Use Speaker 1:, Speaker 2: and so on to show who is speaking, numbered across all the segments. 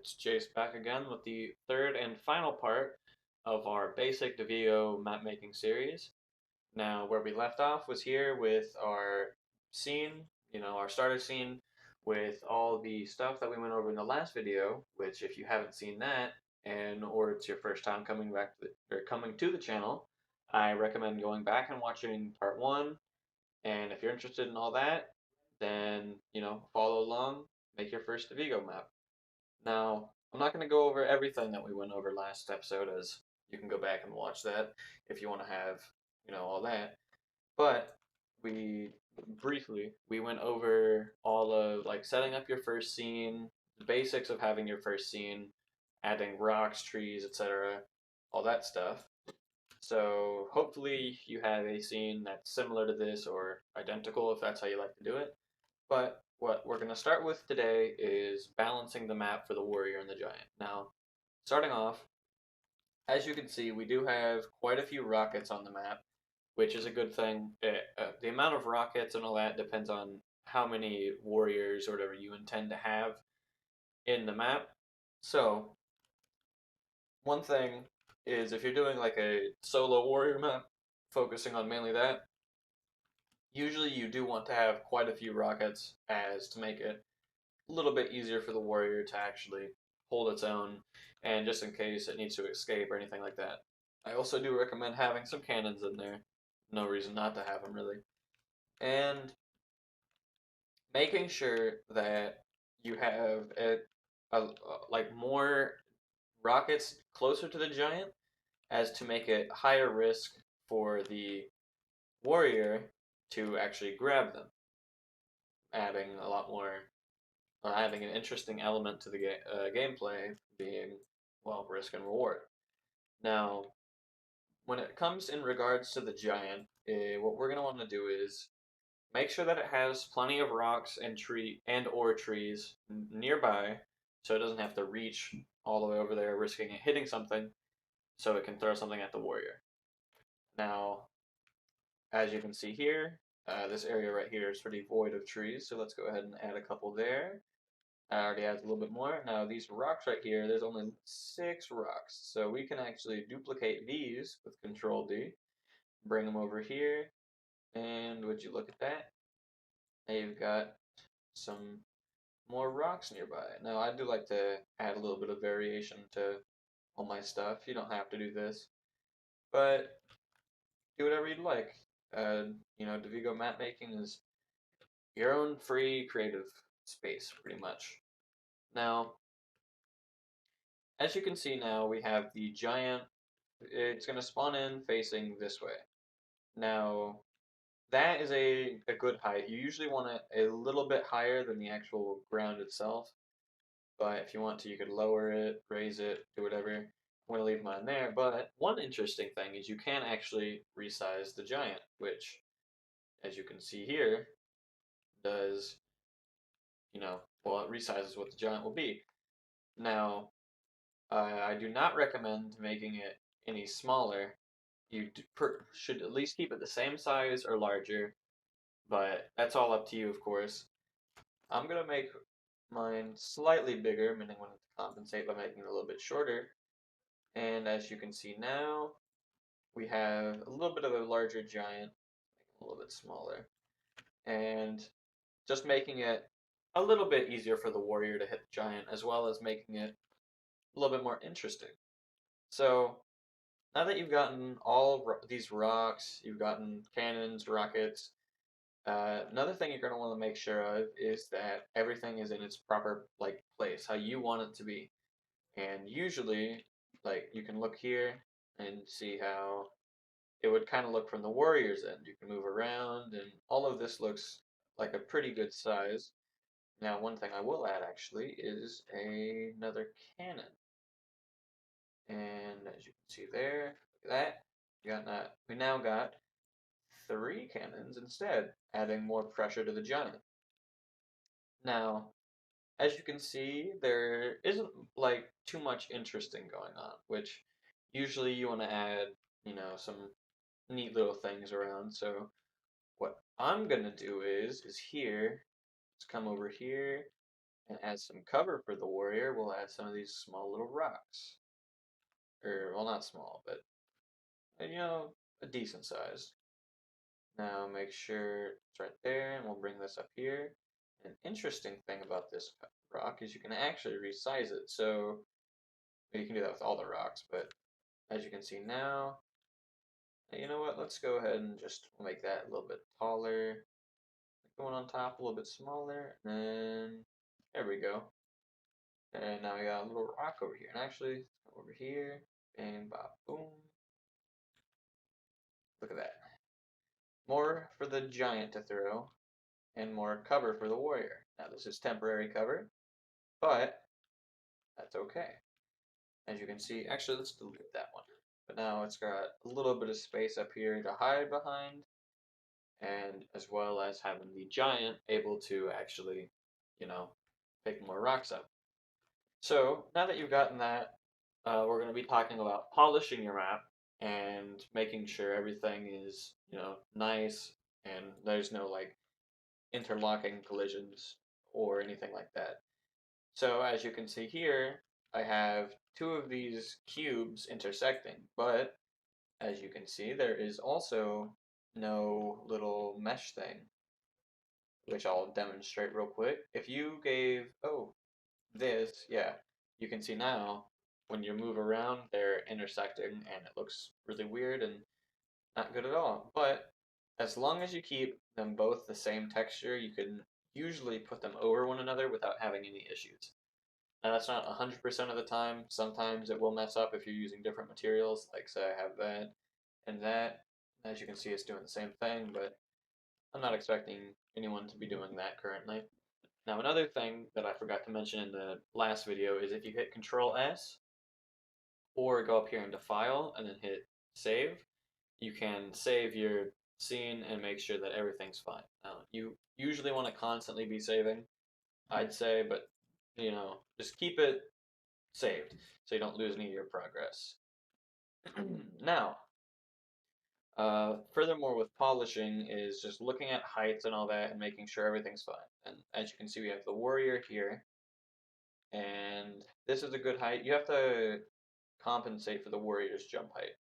Speaker 1: It's Jace back again with the third and final part of our basic Davigo map making series. Now, where we left off was here with our scene, our starter scene with all the stuff that we went over in the last video, which if you haven't seen that, and or it's your first time coming back to or coming to the channel, I recommend going back and watching part one. And if you're interested in all that, then, follow along, make your first Davigo map. Now, I'm not going to go over everything that we went over last episode, as you can go back and watch that if you want to have, all that. But we we went over all of like setting up your first scene, the basics of having your first scene, adding rocks, trees, etc., all that stuff. So hopefully you have a scene that's similar to this or identical if that's how you like to do it. But what we're going to start with today is balancing the map for the warrior and the giant. Now, starting off, as you can see, we do have quite a few rockets on the map, which is a good thing. The amount of rockets and all that depends on how many warriors or whatever you intend to have in the map. So, one thing is if you're doing like a solo warrior map, focusing on mainly that, usually you do want to have quite a few rockets as to make it a little bit easier for the warrior to actually hold its own, and just in case it needs to escape or anything like that. I also do recommend having some cannons in there. No reason not to have them, really. And making sure that you have like more rockets closer to the giant as to make it higher risk for the warrior to actually grab them, adding a lot more adding an interesting element to the gameplay, being, well, risk and reward. Now, when it comes in regards to the giant, what we're going to want to do is make sure that it has plenty of rocks and or trees nearby, so it doesn't have to reach all the way over there, risking it hitting something, so it can throw something at the warrior. Now, as you can see here, this area right here is pretty void of trees, so let's go ahead and add a couple there. I already added a little bit more. Now these rocks right here, there's only 6 rocks. So we can actually duplicate these with Control D, bring them over here, and would you look at that? Now you've got some more rocks nearby. Now I do like to add a little bit of variation to all my stuff. You don't have to do this, but do whatever you'd like. Davigo map making is your own free creative space, pretty much. Now, as you can see now, we have the giant. It's going to spawn in facing this way. Now, that is a good height. You usually want it a little bit higher than the actual ground itself, but if you want to, you could lower it, raise it, do whatever. I'm going to leave mine there, but one interesting thing is you can actually resize the giant, which, as you can see here, does, well, it resizes what the giant will be. Now, I do not recommend making it any smaller. Should at least keep it the same size or larger, but that's all up to you, of course. I'm going to make mine slightly bigger, meaning I want to compensate by making it a little bit shorter. And as you can see now, we have a little bit of a larger giant, a little bit smaller, and just making it a little bit easier for the warrior to hit the giant, as well as making it a little bit more interesting. So now that you've gotten these rocks, you've gotten cannons, rockets, another thing you're going to want to make sure of is that everything is in its proper place, how you want it to be. And usually, you can look here and see how it would kind of look from the warrior's end. You can move around, and all of this looks like a pretty good size. Now, one thing I will add actually is another cannon. And as you can see there, look at that. We now got 3 cannons instead, adding more pressure to the giant. Now, as you can see, there isn't too much interesting going on, which usually you want to add, some neat little things around. So what I'm gonna do is here, let's come over here And as some cover for the warrior, we'll add some of these small little rocks. Or, well, not small, but, a decent size. Now make sure it's right there, and we'll bring this up here. An interesting thing about this rock is you can actually resize it. So you can do that with all the rocks, but as you can see now, you know what? Let's go ahead and just make that a little bit taller. Going on top a little bit smaller, and there we go. And now we got a little rock over here. And actually, over here, bang, bop, boom. Look at that. More for the giant to throw, and more cover for the warrior. Now this is temporary cover, but that's okay. As you can see, actually let's delete that one. But now it's got a little bit of space up here to hide behind, and as well as having the giant able to actually, you know, pick more rocks up. So now that you've gotten that, we're going to be talking about polishing your map and making sure everything is, nice and there's no like interlocking collisions or anything like that. So as you can see here, I have two of these cubes intersecting, but as you can see, there is also no little mesh thing, which I'll demonstrate real quick. If you gave, this, yeah, you can see now when you move around, they're intersecting and it looks really weird and not good at all. But as long as you keep them both the same texture, you can usually put them over one another without having any issues. Now that's not 100% of the time. Sometimes it will mess up if you're using different materials. Like say I have that and that. As you can see, it's doing the same thing, but I'm not expecting anyone to be doing that currently. Now another thing that I forgot to mention in the last video is if you hit Control S or go up here into File and then hit Save, you can save your scene and make sure that everything's fine. Now you usually want to constantly be saving, I'd say, but just keep it saved so you don't lose any of your progress. Now, furthermore, with polishing is just looking at heights and all that and making sure everything's fine. And as you can see, we have the warrior here, and this is a good height. You have to compensate for the warrior's jump height.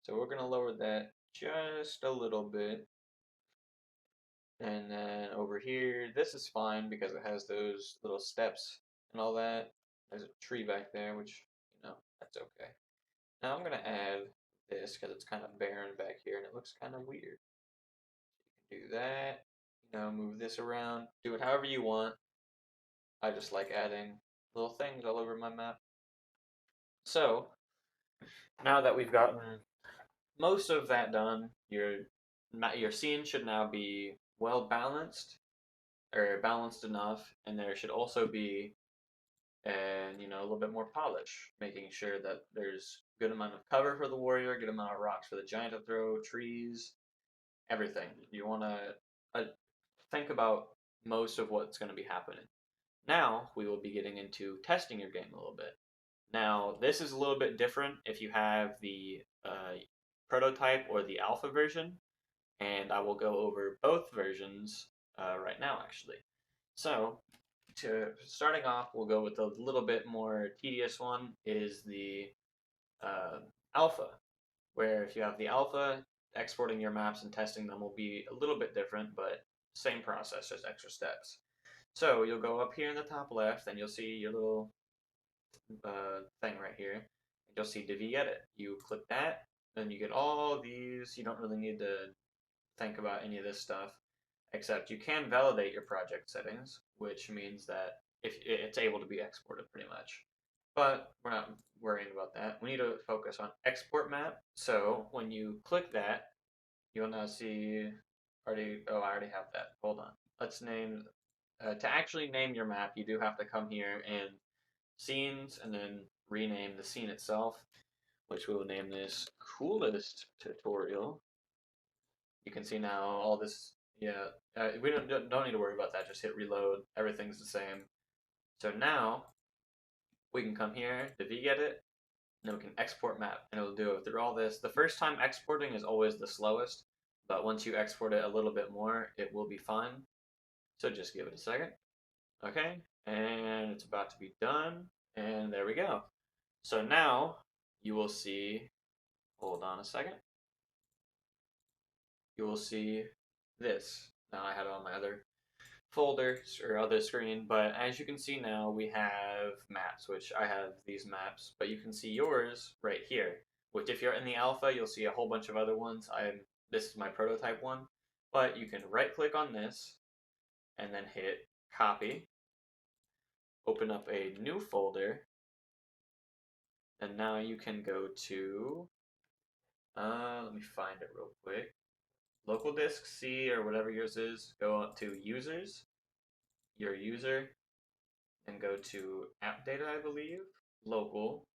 Speaker 1: So we're going to lower that just a little bit. And then over here, this is fine because it has those little steps and all that. There's a tree back there, which, that's okay. Now I'm going to add this because it's kind of barren back here and it looks kind of weird. So you can do that, move this around, do it however you want. I just like adding little things all over my map. So now that we've gotten most of that done, your scene should now be well balanced or balanced enough, and there should also be a little bit more polish, making sure that there's good amount of cover for the warrior, good amount of rocks for the giant to throw, trees, everything. You want to think about most of what's going to be happening. Now we will be getting into testing your game a little bit. Now this is a little bit different if you have the prototype or the alpha version, and I will go over both versions right now actually. So starting off, we'll go with a little bit more tedious one is the alpha, where if you have the alpha, exporting your maps and testing them will be a little bit different, but same process, just extra steps. So you'll go up here in the top left, and you'll see your little thing right here. You'll see Divi Edit. You click that, and you get all these. You don't really need to think about any of this stuff, except you can validate your project settings, which means that if it's able to be exported pretty much. But we're not worrying about that. We need to focus on export map. So when you click that, you'll now see I already have that. Hold on. Let's name to actually name your map, you do have to come here and scenes and then rename the scene itself, which we'll name this coolest tutorial. You can see now all this. Yeah, we don't need to worry about that. Just hit reload. Everything's the same. So now we can come here, Davigo it, and then we can export map, and it'll do it through all this. The first time exporting is always the slowest, but once you export it a little bit more, it will be fine. So just give it a second. Okay, And it's about to be done. And there we go. So now you will see, hold on a second, you will see this. Now I had it on my other folder or other screen, but as you can see now, we have maps, which I have these maps, but you can see yours right here. Which if you're in the alpha, you'll see a whole bunch of other ones. This is my prototype one, but you can right click on this and then hit copy, open up a new folder, and now you can go to, let me find it real quick. Local disk C or whatever yours is, go up to users, your user, and go to app data, I believe, local.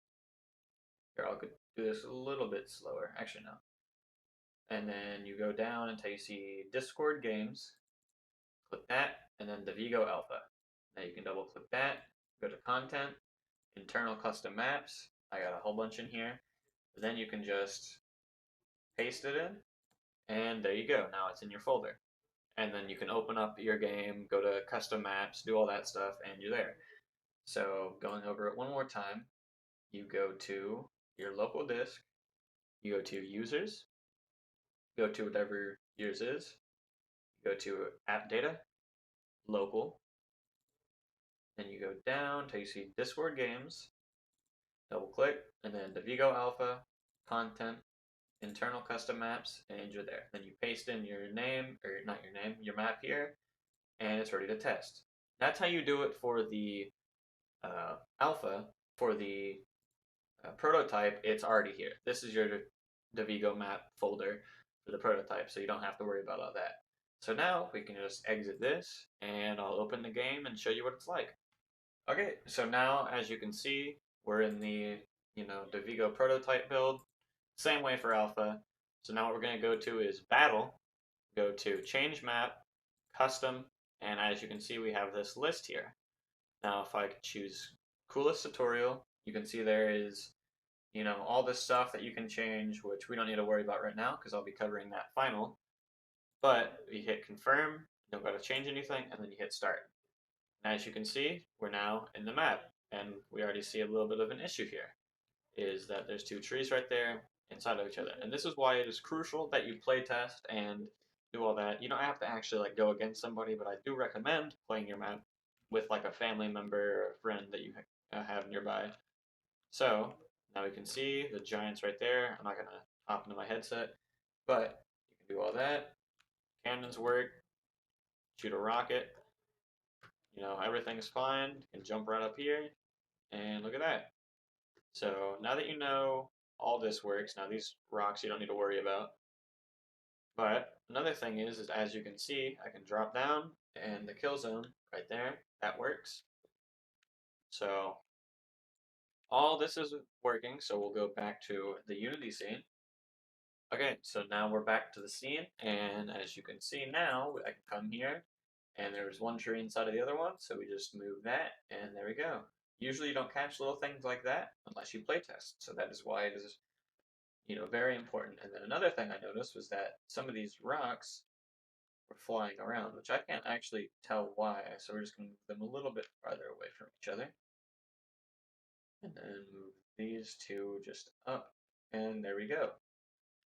Speaker 1: Here, I'll do this a little bit slower. Actually, no. And then you go down until you see Discord games. Click that, and then Davigo Alpha. Now you can double click that, go to content, internal custom maps. I got a whole bunch in here. Then you can just paste it in, and there you go. Now it's in your folder. And then you can open up your game, go to custom maps, do all that stuff, and you're there. So going over it one more time, you go to your local disk, you go to users, go to whatever yours is, go to app data, local, then you go down till you see Discord games, double click, and then Davigo Alpha, content, internal custom maps, and you're there. Then you paste in your name, or not your name, your map here, and it's ready to test. That's how you do it for the alpha. For the prototype, it's already here. This is your Davigo map folder for the prototype, so you don't have to worry about all that. So now we can just exit this, and I'll open the game and show you what it's like. Okay, so now as you can see, we're in the Davigo prototype build. Same way for alpha. So now what we're going to go to is battle. Go to change map, custom, and as you can see, we have this list here. Now, if I choose coolest tutorial, you can see there is all this stuff that you can change, which we don't need to worry about right now because I'll be covering that final. But you hit confirm, you don't got to change anything, and then you hit start. And as you can see, we're now in the map, and we already see a little bit of an issue here, is that there's two trees right there inside of each other. And this is why it is crucial that you play test and do all that. You don't have to actually like go against somebody, but I do recommend playing your map with like a family member or a friend that you have nearby. So now we can see the giants right there. I'm not gonna hop into my headset, but you can do all that. Cannons work. Shoot a rocket. Everything's fine. You can jump right up here, and look at that. So now that you know all this works, now these rocks you don't need to worry about. But another thing is as you can see, I can drop down and the kill zone right there, that works. So all this is working, so we'll go back to the Unity scene. Okay, so now we're back to the scene, and as you can see now, I can come here, and there's one tree inside of the other one, so we just move that, and there we go. Usually you don't catch little things like that unless you playtest, so that is why it is very important. And then another thing I noticed was that some of these rocks were flying around, which I can't actually tell why, so we're just going to move them a little bit farther away from each other. And then move these two just up, and there we go.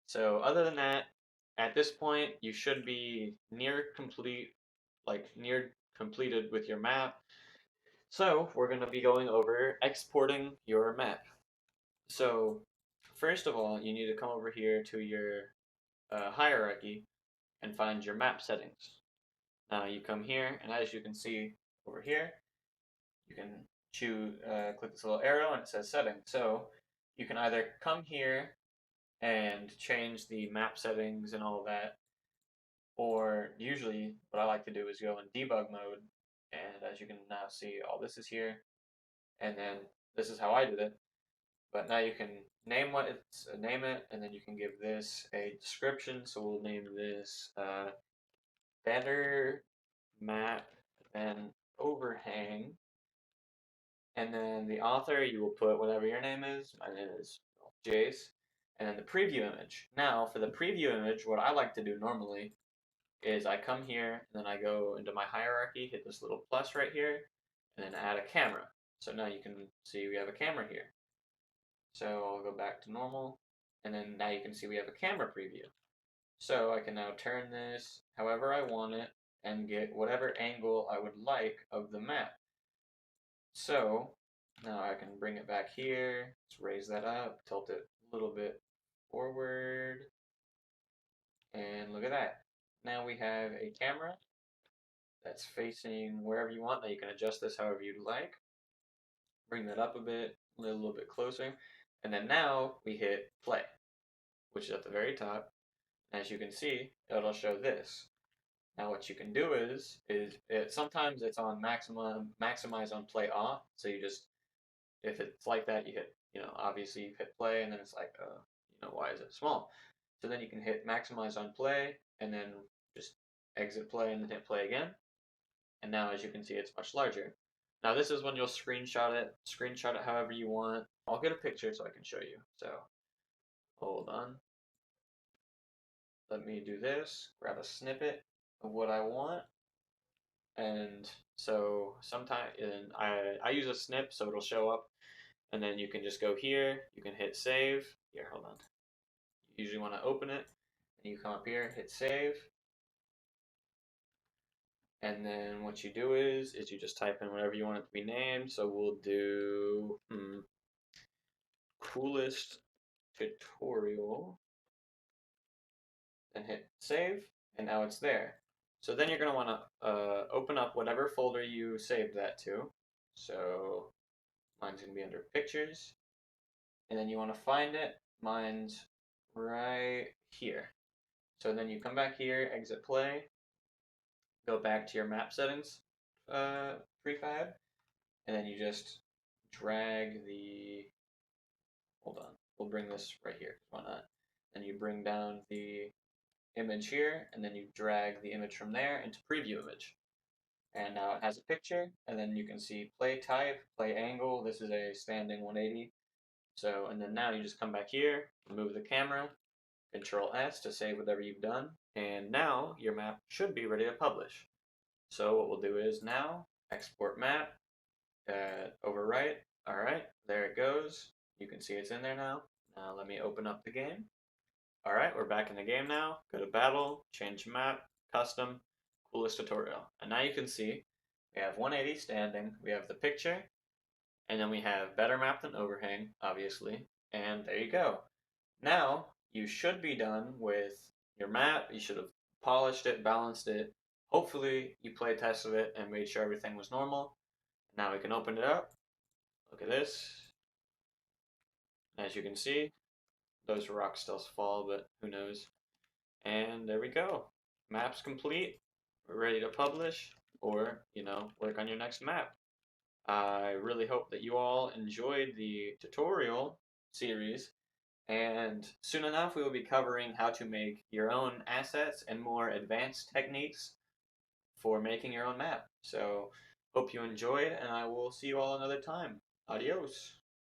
Speaker 1: So other than that, at this point, you should be near complete, like near completed with your map. So we're going to be going over exporting your map. So first of all, you need to come over here to your hierarchy and find your map settings. Now you come here, and as you can see over here, you can choose, click this little arrow, and it says settings. So you can either come here and change the map settings and all of that, or usually what I like to do is go in debug mode, and as you can now see, all this is here, and then this is how I did it. But now you can name name it, and then you can give this a description. So we'll name this better map than overhang, and then the author you will put whatever your name is. My name is Jace, and then the preview image. Now for the preview image, what I like to do normally is I come here and then I go into my hierarchy, hit this little plus right here, and then add a camera. So now you can see we have a camera here. So I'll go back to normal, and then now you can see we have a camera preview. So I can now turn this however I want it and get whatever angle I would like of the map. So now I can bring it back here, let's raise that up, tilt it a little bit forward, and look at that. Now we have a camera that's facing wherever you want. Now you can adjust this however you'd like. Bring that up a bit, a little bit closer. And then now we hit play, which is at the very top. As you can see, it'll show this. Now what you can do sometimes it's on maximize on play off. So you just, if it's like that, you hit, obviously you hit play and then it's like, why is it small? So then you can hit maximize on play and then just exit play and then hit play again. And now as you can see, it's much larger. Now this is when you'll screenshot it however you want. I'll get a picture so I can show you. So hold on. Let me do this, grab a snippet of what I want. And so sometimes I use a snip so it'll show up. And then you can just go here, you can hit save. Here, hold on. You usually want to open it. And you come up here, hit save. And then what you do is you just type in whatever you want it to be named. So we'll do coolest tutorial, then hit save, and now it's there. So then you're going to want to open up whatever folder you saved that to. So mine's going to be under pictures, and then you want to find it. Mine's right here. So then you come back here, exit play, go back to your map settings prefab, and then you just drag the, hold on, we'll bring this right here, why not? Then you bring down the image here, and then you drag the image from there into preview image. And now it has a picture, and then you can see play type, play angle, this is a standing 180. So, and then now you just come back here, remove the camera, Control S to save whatever you've done, and now your map should be ready to publish. So what we'll do is now, export map, overwrite, alright, there it goes. You can see it's in there now. Now let me open up the game. Alright, we're back in the game now. Go to battle, change map, custom, coolest tutorial. And now you can see we have 180 standing, we have the picture, and then we have better map than overhang, obviously. And there you go. Now you should be done with your map. You should have polished it, balanced it. Hopefully you play tested it and made sure everything was normal. Now we can open it up. Look at this. As you can see, those rocks still fall, but who knows. And there we go. Map's complete. We're ready to publish or, work on your next map. I really hope that you all enjoyed the tutorial series, and soon enough we will be covering how to make your own assets and more advanced techniques for making your own map. So hope you enjoyed, and I will see you all another time. Adios.